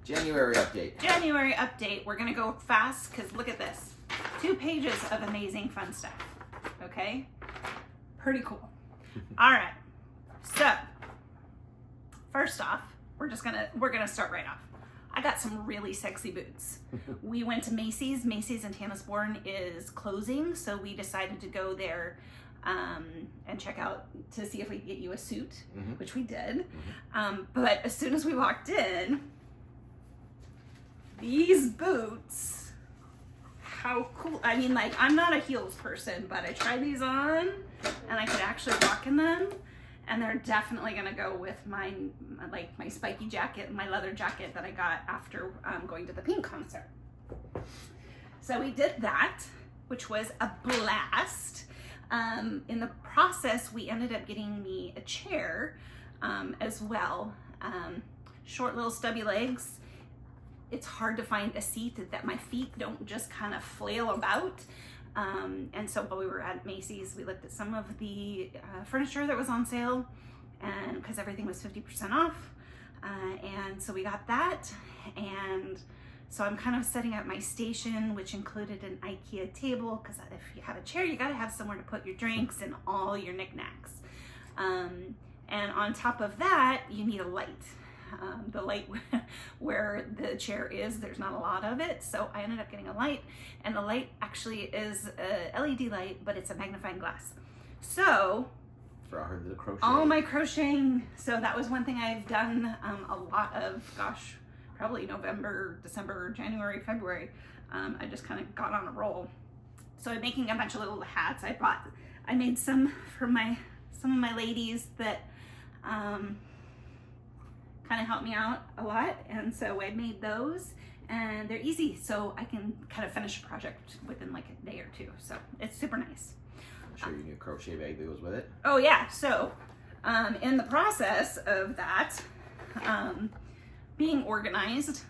January update. January update. We're gonna go fast because look at this. 2 pages of amazing fun stuff. Okay? Pretty cool. All right. So, first off, we're gonna start right off. I got some really sexy boots. We went to Macy's. Macy's in Tanasbourne is closing, so we decided to go there and check out to see if we could get you a suit, which we did. But as soon as we walked in, these boots, how cool. I mean, like, I'm not a heels person, but I tried these on and I could actually walk in them. And they're definitely gonna go with my spiky jacket, my leather jacket that I got after going to the Pink concert. So we did that, which was a blast. In the process, we ended up getting me a chair as well. Short little stubby legs. It's hard to find a seat that my feet don't just kind of flail about. And so while we were at Macy's, we looked at some of the furniture that was on sale, and because everything was 50% off. And so we got that. And so I'm kind of setting up my station, which included an IKEA table, because if you have a chair, you got to have somewhere to put your drinks and all your knickknacks. And on top of that, you need a light. The light where the chair is, there's not a lot of it, so I ended up getting a light, and the light actually is a LED light, but it's a magnifying glass. So For the crochet. all my crocheting, so that was one thing I've done a lot of, gosh, probably November, December, January, February. I just kind of got on a roll. So I'm making a bunch of little hats. I made some for some of my ladies that kind of helped me out a lot, and so I made those, and they're easy, so I can kind of finish a project within like a day or two. So it's super nice. I'm sure you need a crochet bag that goes with it. Oh yeah, so in the process of that, being organized,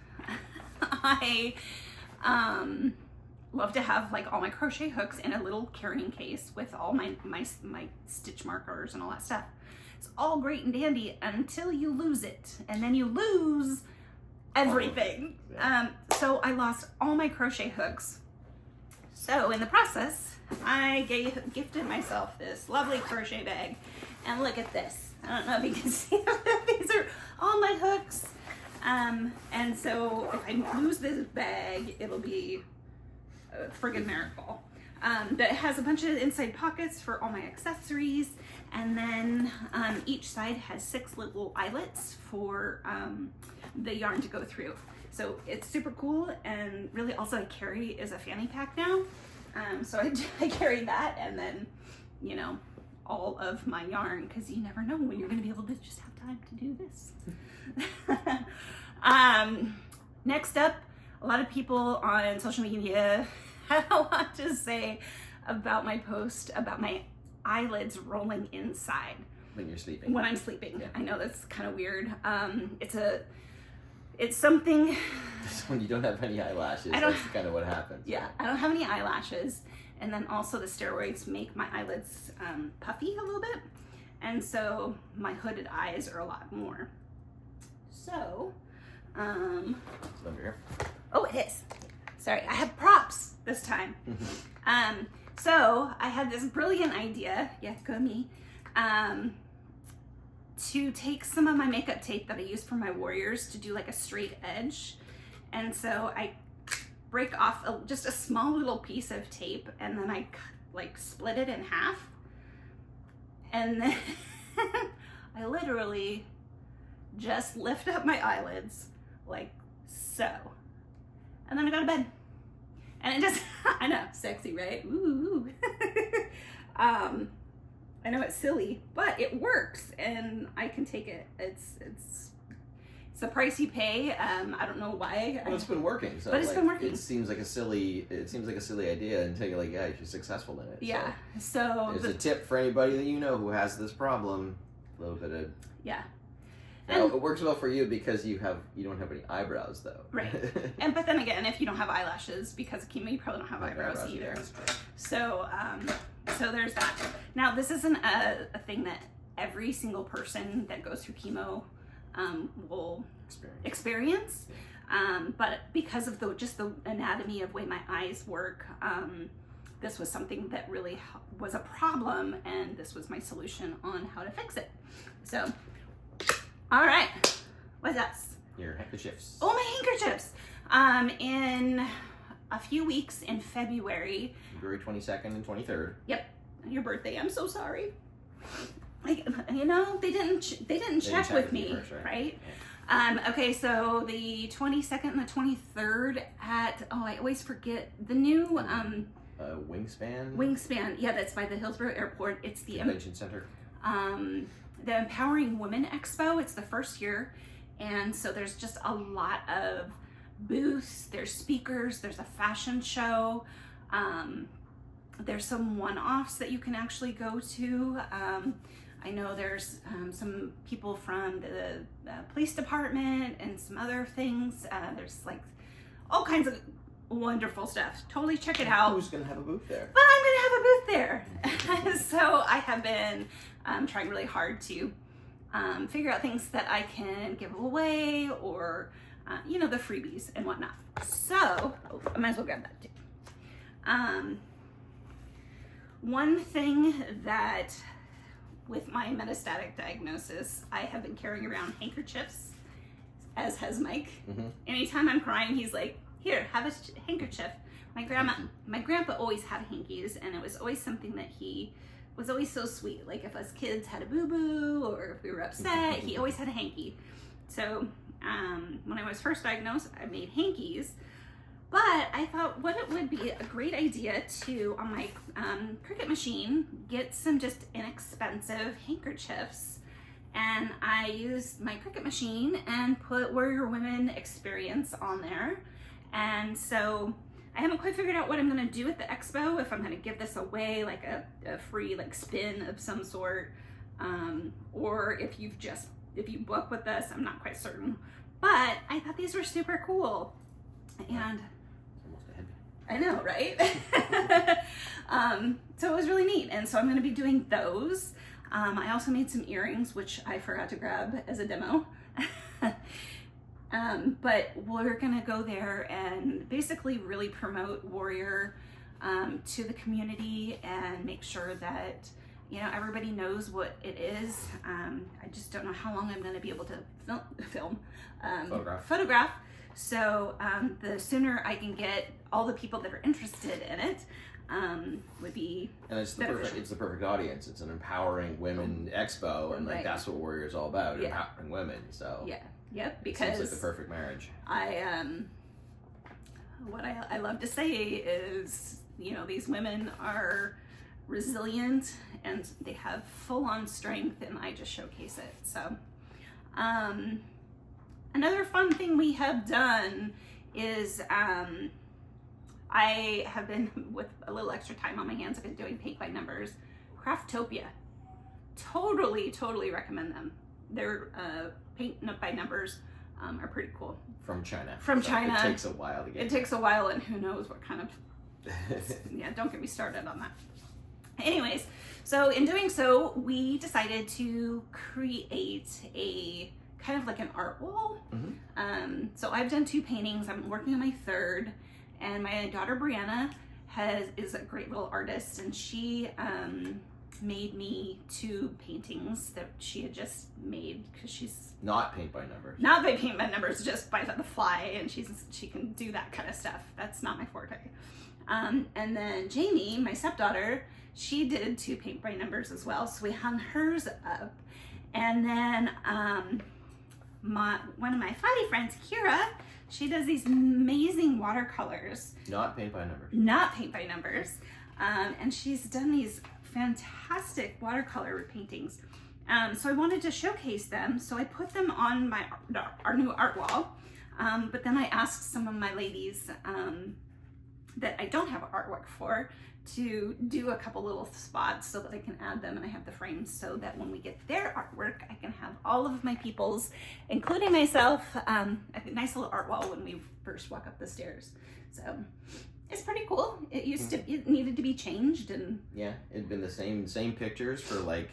I love to have like all my crochet hooks in a little carrying case with all my stitch markers and all that stuff. It's all great and dandy until you lose it, and then you lose everything. So I lost all my crochet hooks. So in the process, I gifted myself this lovely crochet bag, and look at this. I don't know if you can see it. These are all my hooks. And so if I lose this bag, it'll be a friggin' miracle. But it has a bunch of inside pockets for all my accessories, and then each side has 6 little eyelets for the yarn to go through. So it's super cool, and really also I carry is a fanny pack now. So I carry that, and then, you know, all of my yarn, because you never know when you're going to be able to just have time to do this. Next up, a lot of people on social media had a lot to say about my post about my eyelids rolling inside When you're sleeping. when I'm sleeping. Yeah. I know that's kind of weird. It's something. When you don't have any eyelashes, I don't- that's kind of what happens. Yeah, I don't have any eyelashes, and then also the steroids make my eyelids puffy a little bit, and so my hooded eyes are a lot more. So, It's under here. oh, it is. Sorry, I have props this time. So I had this brilliant idea, yeah, go me, to take some of my makeup tape that I use for my warriors to do like a straight edge. And so I break off just a small little piece of tape, and then I like split it in half. And then I literally just lift up my eyelids like so. And then I go to bed. And it just, I know, sexy, right? Ooh. I know it's silly, but it works, and I can take it. It's the price you pay. I don't know why. Well, it's been working. So But it's like, been working. It seems like a silly idea until you're like, yeah, you're successful in it. Yeah. So There's a tip for anybody that you know who has this problem. A little bit of. yeah. Now, And- it works well for you because you don't have any eyebrows though. Right. But then again, if you don't have eyelashes because of chemo, you probably don't have eyebrows either. Yeah, that's true. So there's that. Now, this isn't a thing that every single person that goes through chemo will experience. But because of just the anatomy of way my eyes work, this was something that really was a problem, and this was my solution on how to fix it. So, all right, what's else? Your handkerchiefs. Oh, my handkerchiefs. In a few weeks in February. February 22nd and 23rd. Yep, your birthday. I'm so sorry. Like, you know, they didn't check with me, first, right? Yeah. Okay, so the 22nd and the 23rd at, I always forget the new Wingspan. Wingspan. Yeah, that's by the Hillsborough Airport. It's the Convention Center. The Empowering Women Expo. It's the first year, and so there's just a lot of booths. There's speakers. There's a fashion show. There's some one-offs that you can actually go to. I know there's some people from the police department and some other things. There's like all kinds of wonderful stuff. Totally check it out. Who's gonna have a booth there? But I'm gonna have a booth there. So I have been trying really hard to figure out things that I can give away, or you know, the freebies and whatnot. So I might as well grab that too. One thing that, with my metastatic diagnosis, I have been carrying around handkerchiefs, as has Mike. Mm-hmm. Anytime I'm crying, he's like, "Here, have a handkerchief." My grandpa always had hankies, and it was always something that he was always so sweet. Like if us kids had a boo-boo or if we were upset, he always had a hanky. So when I was first diagnosed, I made hankies. But I thought what it would be a great idea to, on my Cricut machine, get some just inexpensive handkerchiefs. And I used my Cricut machine and put Warrior Women Experience on there. And so I haven't quite figured out what I'm gonna do at the expo, if I'm gonna give this away, like a free like spin of some sort, or if you book with us, I'm not quite certain. But I thought these were super cool. And I know, right? So it was really neat. And so I'm going to be doing those. I also made some earrings, which I forgot to grab as a demo. But we're going to go there and basically really promote Warrior to the community and make sure that, you know, everybody knows what it is. I just don't know how long I'm going to be able to photograph. So the sooner I can get all the people that are interested in it would be and it's the perfect audience. It's an empowering women expo, and like right. That's what Warrior is all about, Yeah. empowering women. So because it seems like the perfect marriage. What I love to say is, you know, these women are resilient and they have full-on strength, and I just showcase it. So another fun thing we have done is I have been, with a little extra time on my hands, I've been doing paint by numbers. Craftopia. Totally recommend them. Their paint by numbers are pretty cool. From China. China. It takes a while to get. It takes a while, and who knows what kind of... yeah, don't get me started on that. Anyways, so in doing so, we decided to create a kind of like an art wall. Mm-hmm. So I've done 2 paintings. I'm working on my 3rd, and my daughter Brianna is a great little artist, and she made me 2 paintings that she had just made, because she's not paint by numbers. Not by paint by numbers, just by the fly, and she can do that kind of stuff. That's not my forte. And then Jamie, my stepdaughter, she did 2 paint by numbers as well, so we hung hers up. And then one of my fighty friends, Kira, she does these amazing watercolors. Not paint by numbers. Not paint by numbers. And she's done these fantastic watercolor paintings. So I wanted to showcase them, so I put them on our new art wall. But then I asked some of my ladies that I don't have artwork for to do a couple little spots so that I can add them, and I have the frames so that when we get their artwork, I can have all of my people's, including myself, a nice little art wall when we first walk up the stairs. So it's pretty cool. It needed to be changed, and yeah, it'd been the same pictures for like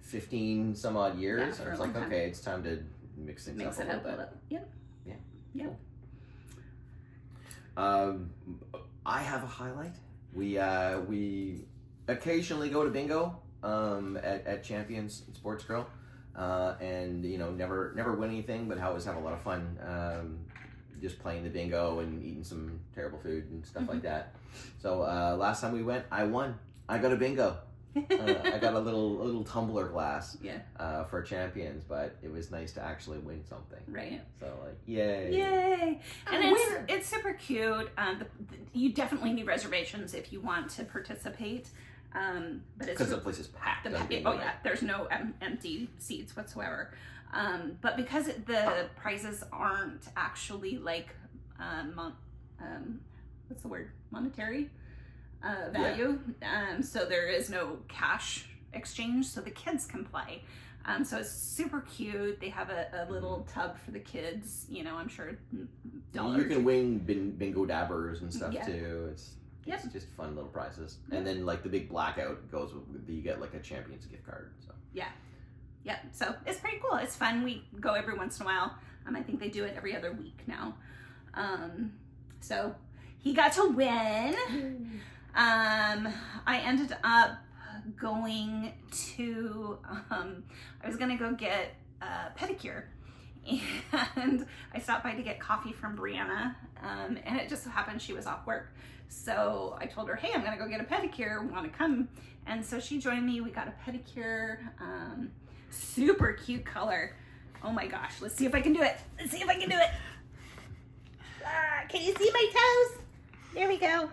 15 some odd years. Yeah, I was like, okay, it's time to mix things up a little bit. Yep. Yeah. Yep. I have a highlight. We occasionally go to bingo at Champions Sports Grill, and never win anything, but always have a lot of fun. Just playing the bingo and eating some terrible food and stuff like that. So last time we went, I won. I got a bingo. I got a little tumbler glass for Champions, but it was nice to actually win something. Right. So yay! Yay! And it's super cute. You definitely need reservations if you want to participate. But it's because the place is packed. There's no empty seats whatsoever. But because the prizes aren't actually like what's the word, monetary value, so there is no cash exchange, so the kids can play. So it's super cute. They have a little tub for the kids. I'm sure you can win bingo dabbers and stuff too. It's just fun little prizes. And then like the big blackout goes with you get like a Champions gift card. So yeah, so it's pretty cool. It's fun. We go every once in a while. I think they do it every other week now. So he got to win. I ended up going to, I was gonna go get a pedicure, and I stopped by to get coffee from Brianna, and it just so happened she was off work. So I told her, hey, I'm gonna go get a pedicure, wanna come? And so she joined me. We got a pedicure, super cute color. Oh my gosh, let's see if I can do it. Can you see my toes? There we go.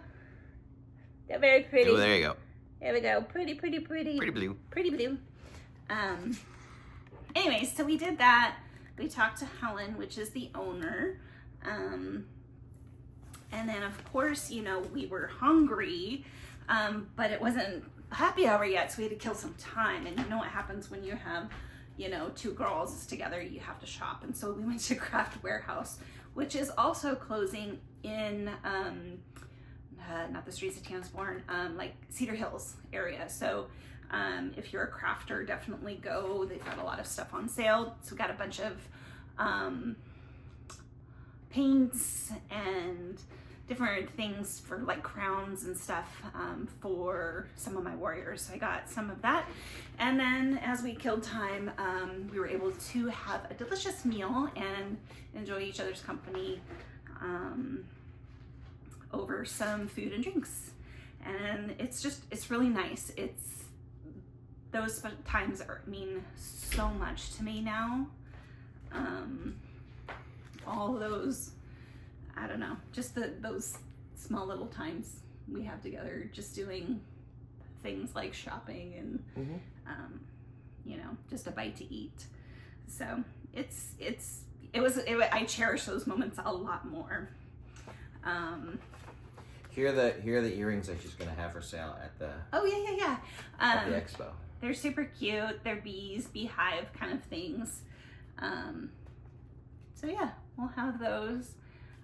They're very pretty. Oh, there you go. There we go. Pretty. Pretty blue. Pretty blue. Anyways, so we did that. We talked to Helen, which is the owner. And then of course, we were hungry, but it wasn't happy hour yet, so we had to kill some time. And you know what happens when you have, two girls together, you have to shop. And so we went to Craft Warehouse, which is also closing in, not the streets of Tansborn, like Cedar Hills area. So if you're a crafter, definitely go. They've got a lot of stuff on sale. So we got a bunch of paints and different things for like crowns and stuff for some of my warriors. So I got some of that. And then as we killed time, we were able to have a delicious meal and enjoy each other's company over some food and drinks. And it's really nice. Those times mean so much to me now. All those, I don't know, just those small little times we have together, just doing things like shopping and just a bite to eat. So I cherish those moments a lot more. Here are the earrings that she's gonna have for sale at the at the expo. They're super cute. They're beehive kind of things. So yeah, we'll have those.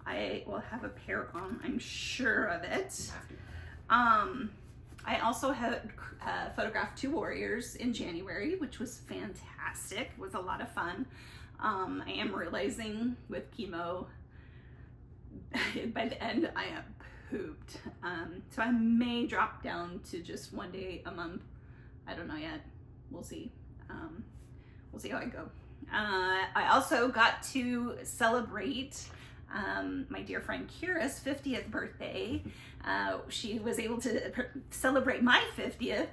I will have a pair on, I'm sure of it. I also had photographed 2 warriors in January, which was fantastic. It was a lot of fun. I am realizing with chemo, by the end, I am pooped. So I may drop down to just 1 day a month. I don't know yet. We'll see. We'll see how I go. I also got to celebrate my dear friend Kira's 50th birthday. She was able to celebrate my 50th.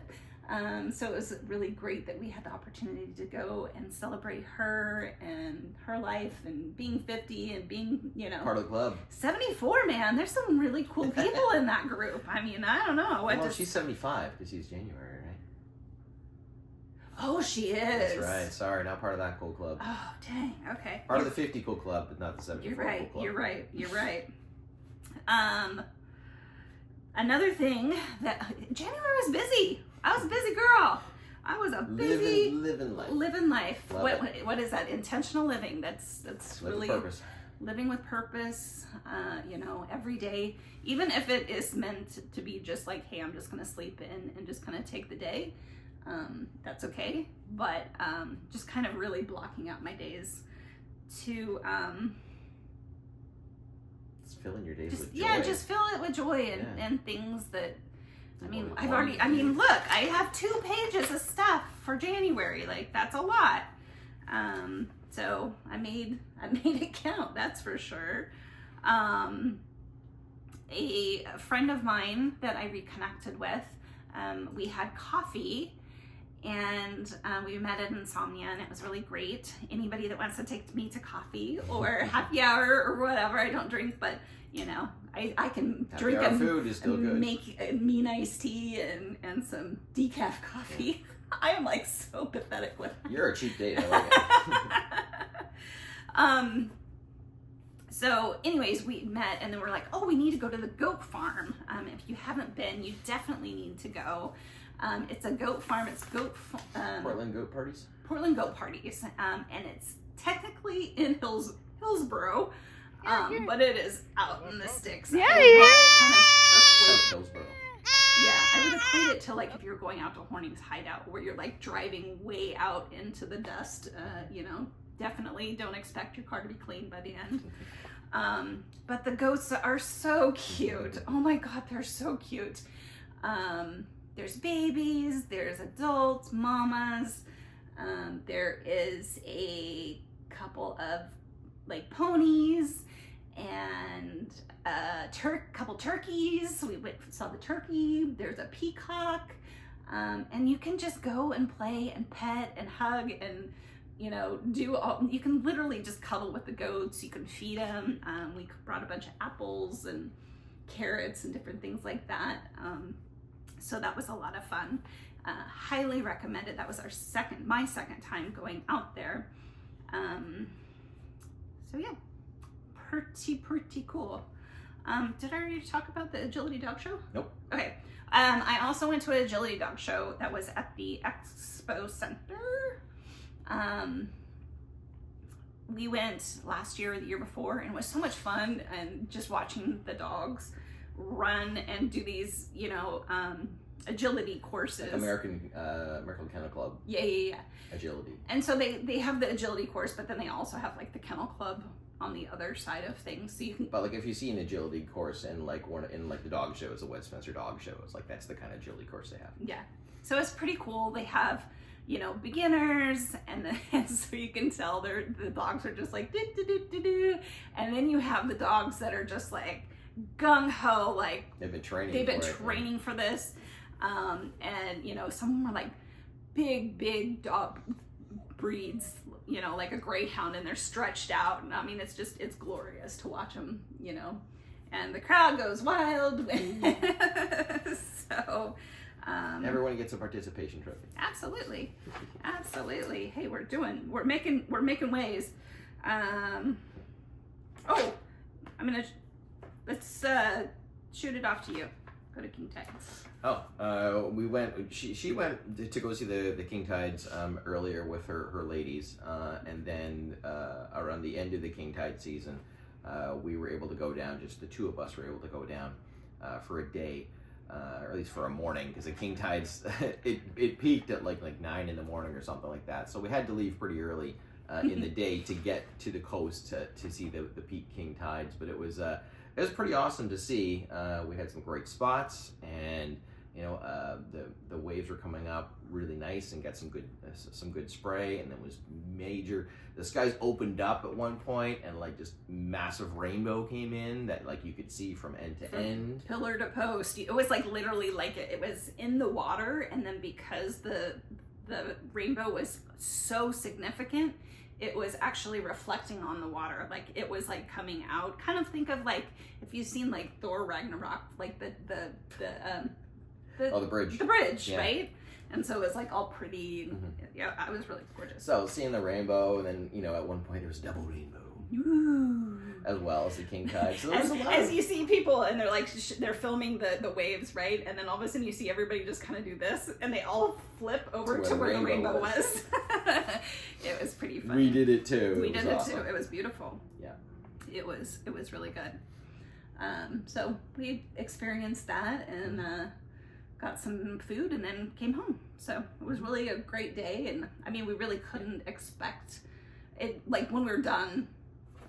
So it was really great that we had the opportunity to go and celebrate her and her life and being 50 and being, part of the club. 74, man. There's some really cool people in that group. I mean, I don't know. Well, she's 75 because she's January, right? Oh, she is. That's right. Sorry, not part of that cool club. Oh, dang. Okay. Part of the 50 cool club, but not the 74 cool club. You're right. Another thing that January was busy. I was a busy girl. I was a busy living life. What is that? Intentional living. That's really purpose. Living with purpose. Every day, even if it is meant to be just like, hey, I'm just gonna sleep in and just kind of take the day. That's okay. But just kind of really blocking out my days to filling your days with joy. Yeah, just fill it with joy and, Yeah. and things that, I mean, One- look, I have 2 pages of stuff for January. Like, that's a lot. So I made it count, that's for sure. A friend of mine that I reconnected with, we had coffee, and we met at Insomnia, and it was really great. Anybody that wants to take me to coffee or happy hour or whatever, I don't drink, but you know, I can Happy drink hour and food is still good. make a mean iced tea and some decaf coffee. I am like so pathetic with that. You're a cheap date. I like it. So anyways, we met, and then we're like, oh, we need to go to the goat farm. If you haven't been, you definitely need to go. It's a goat farm. It's Portland goat parties. Portland goat parties, and it's technically in Hillsboro, but it is out in the sticks. Yeah, South Hillsboro. Yeah, I would equate it to like if you're going out to Horning's Hideout, where you're like driving way out into the dust. You know, definitely don't expect your car to be clean by the end. But the goats are so cute. Oh my God, they're so cute. There's babies, there's adults, mamas. There is a couple of like ponies and couple turkeys. We went and saw the turkey. There's a peacock, and you can just go and play and pet and hug and you know do all. You can literally just cuddle with the goats. You can feed them. We brought a bunch of apples and carrots and different things like that. So that was a lot of fun. Highly recommended. That was my second time going out there. So yeah, pretty cool. Did I already talk about the Agility Dog Show? Nope. Okay. I also went to an Agility Dog Show that was at the Expo Center. We went last year or the year before, and it was so much fun, and just watching the dogs run and do these, you know, agility courses. Like American Kennel Club. Yeah. Agility. And so they have the agility course, but then they also have like the Kennel Club on the other side of things. So you can. But like if you see an agility course in like the dog shows, the Westminster Dog Show, it's like that's the kind of agility course they have. Yeah. So it's pretty cool. They have, you know, beginners, and then so you can tell the dogs are just like do, and then you have the dogs that are just like gung ho, like they've been training. For this, and you know, some of them are like big dog breeds, you know, like a greyhound, and they're stretched out, and I mean it's glorious to watch them, you know, and the crowd goes wild. So everyone gets a participation trophy. Absolutely. Hey, we're making waves. Let's shoot it off to you. Go to King Tides. We went. She went to go see the King Tides earlier with her ladies, and then around the end of the King Tide season, we were able to go down. Just the two of us were able to go down for a day. Or at least for a morning, because the King Tides it peaked at like 9 in the morning or something like that. So we had to leave pretty early in the day to get to the coast to see the peak King Tides. But it was pretty awesome to see. We had some great spots, and you know the waves were coming up really nice and got some good spray, and it was major. The skies opened up at one point, and like just massive rainbow came in that like you could see from end to end, pillar to post. It was like literally like it was in the water, and then because the rainbow was so significant, it was actually reflecting on the water. Like it was like coming out. Kind of think of like if you've seen like Thor Ragnarok, like the bridge. The bridge, yeah. Right? And so it was like all pretty. Mm-hmm. Yeah, it was really gorgeous. So seeing the rainbow, and then you know at one point there was double rainbow. Ooh. As well as the King Tide. So as you see people, and they're like they're filming the waves, right? And then all of a sudden you see everybody just kind of do this, and they all flip over to where the rainbow was. It was pretty fun. We did it too. We did it too. It was beautiful. Yeah. It was really good. So we experienced that and got some food and then came home. So it was really a great day, and I mean we really couldn't expect it. Like when we were done,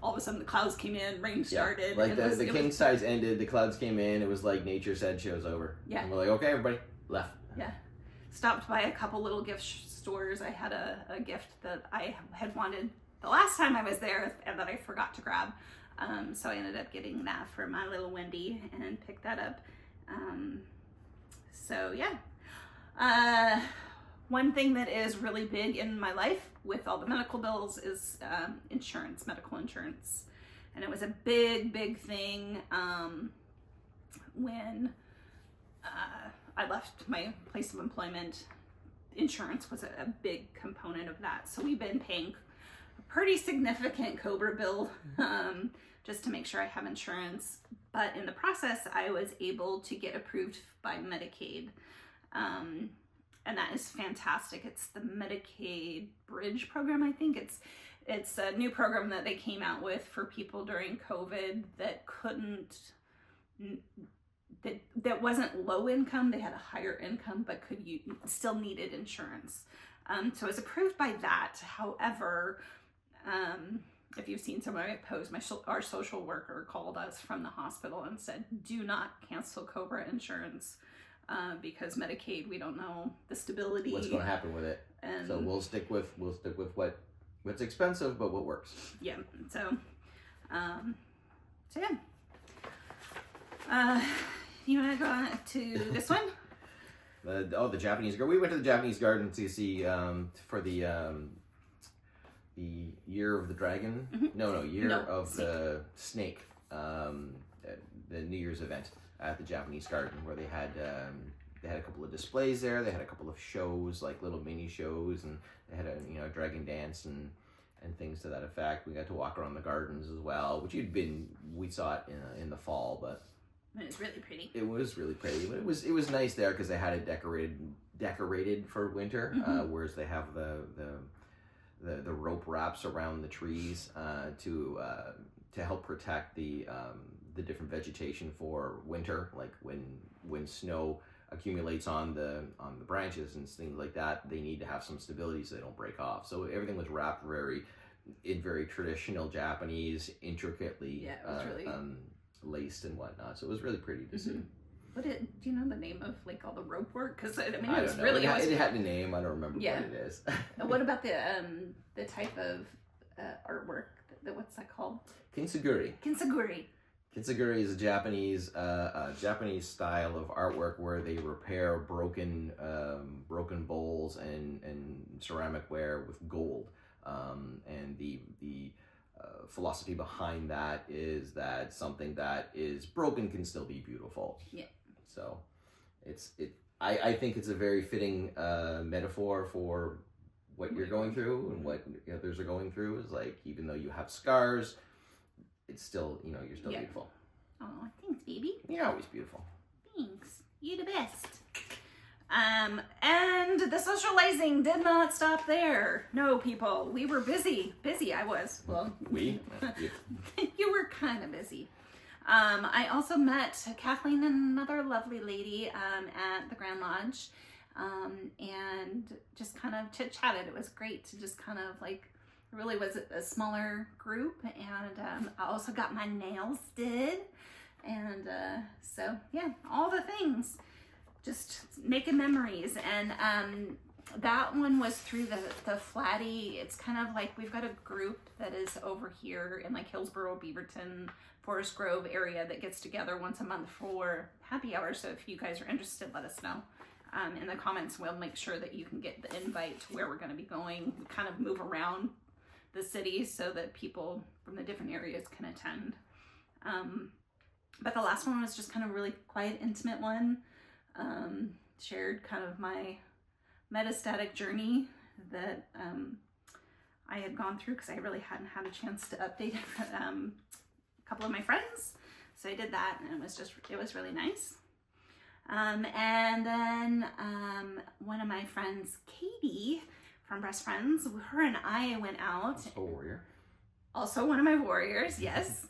all of a sudden the clouds came in, rain started. Like and the king size ended, the clouds came in. It was like nature said, show's over. Yeah. And we're like, okay, everybody left. Yeah. Stopped by a couple little gift stores. I had a gift that I had wanted the last time I was there and that I forgot to grab. So I ended up getting that for my little Wendy and picked that up. So yeah. One thing that is really big in my life with all the medical bills is insurance, medical insurance. And it was a big thing when I left my place of employment. Insurance was a big component of that. So we've been paying a pretty significant COBRA bill just to make sure I have insurance. But in the process, I was able to get approved by Medicaid. And that is fantastic. It's the Medicaid Bridge program, I think. It's a new program that they came out with for people during COVID that couldn't, that wasn't low income. They had a higher income, but still needed insurance. So it was approved by that. However, if you've seen some of my posts, our social worker called us from the hospital and said, do not cancel COBRA insurance. Because Medicaid, we don't know the stability. What's going to happen with it? And so we'll stick with what's expensive, but what works. Yeah. So yeah. You want to go on to this one? The Japanese garden. We went to the Japanese garden to see for the Year of the Dragon. Mm-hmm. Of the Snake. The New Year's event at the Japanese garden, where they had a couple of displays there. They had a couple of shows, like little mini shows, and they had a dragon dance and things to that effect. We got to walk around the gardens as well, which we saw it in the fall, but it was really pretty. It was really pretty, but it was nice there because they had it decorated for winter, mm-hmm. Whereas they have the rope wraps around the trees to help protect the different vegetation for winter, like when snow accumulates on the branches and things like that. They need to have some stability so they don't break off. So everything was wrapped in very traditional Japanese, intricately really laced and whatnot. So it was really pretty to see. Do you know the name of like all the rope work? Because I mean, it was really it had a name. I don't remember what it is. What about the type of artwork? What's that called? Kintsugi. Kintsugi is a Japanese style of artwork where they repair broken bowls and ceramic ware with gold. And the philosophy behind that is that something that is broken can still be beautiful. Yeah. So I think it's a very fitting metaphor for what you're going through and what others are going through. Is like, even though you have scars, it's still, you're still beautiful. Oh, thanks, baby. You're always beautiful. Thanks. You're the best. And the socializing did not stop there. No, people. We were busy. I was. Well, we? You were kind of busy. I also met Kathleen and another lovely lady at the Grand Lodge, and just kind of chit-chatted. It was great to just kind of like, it really was a smaller group, and I also got my nails did, and so yeah, all the things, just making memories. And that one was through the Flatty. It's kind of like, we've got a group that is over here in like Hillsborough, Beaverton, Forest Grove area that gets together once a month for happy hour. So if you guys are interested, let us know in the comments. We'll make sure that you can get the invite to where we're going to be going. We kind of move around the city so that people from the different areas can attend. But the last one was just kind of really quiet, intimate one. Shared kind of my metastatic journey that I had gone through, because I really hadn't had a chance to update a couple of my friends. So I did that, and it was really nice. And then one of my friends, Katie from Breast Friends, her and I went out. A warrior. Also one of my warriors, yes.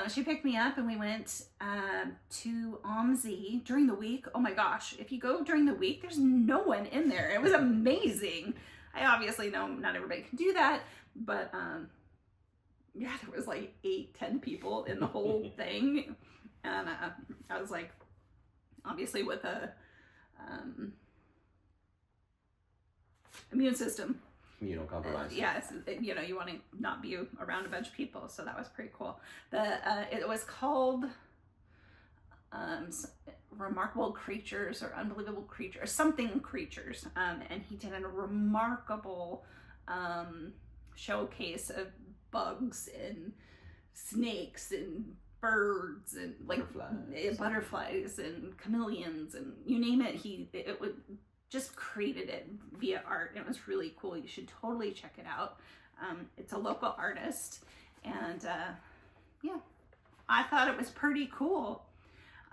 She picked me up and we went to OMSI during the week. Oh my gosh, if you go during the week, there's no one in there. It was amazing. I obviously know not everybody can do that, but yeah, there was like 8-10 people in the whole thing. And I was like, obviously with a immune system. Immunocompromised. Yes, you know, you want to not be around a bunch of people, so that was pretty cool. It was called Remarkable Creatures or Unbelievable Creatures, something creatures, and he did a remarkable showcase of bugs and snakes and birds and like butterflies and chameleons and you name it. It would just created it via art. It was really cool. You should totally check it out. It's a local artist, and yeah, I thought it was pretty cool.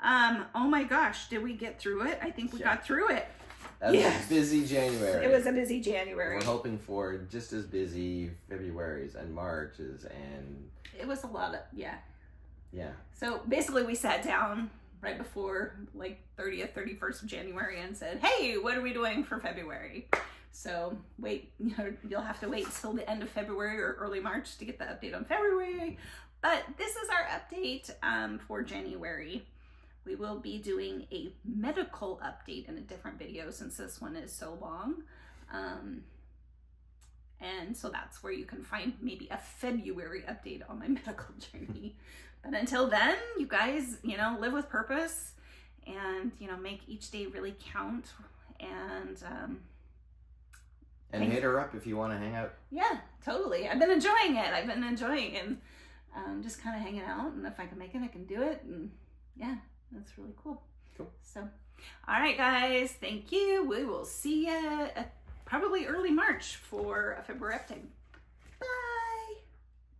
Oh my gosh, did we get through it? I think we got through it. That was a busy January. It was a busy January. We're hoping for just as busy Februarys and Marches, and it was a lot of yeah. So basically, we sat down right before like 30th, 31st of January and said, hey, what are we doing for February? So you'll have to wait till the end of February or early March to get the update on February. But this is our update for January. We will be doing a medical update in a different video since this one is so long. And so that's where you can find maybe a February update on my medical journey. But until then, you guys, live with purpose and, make each day really count. And hit her up if you want to hang out. Yeah, totally. I've been enjoying it. And just kind of hanging out. And if I can make it, I can do it. And yeah, that's really cool. Cool. So, all right, guys. Thank you. We will see you at probably early March for a February update.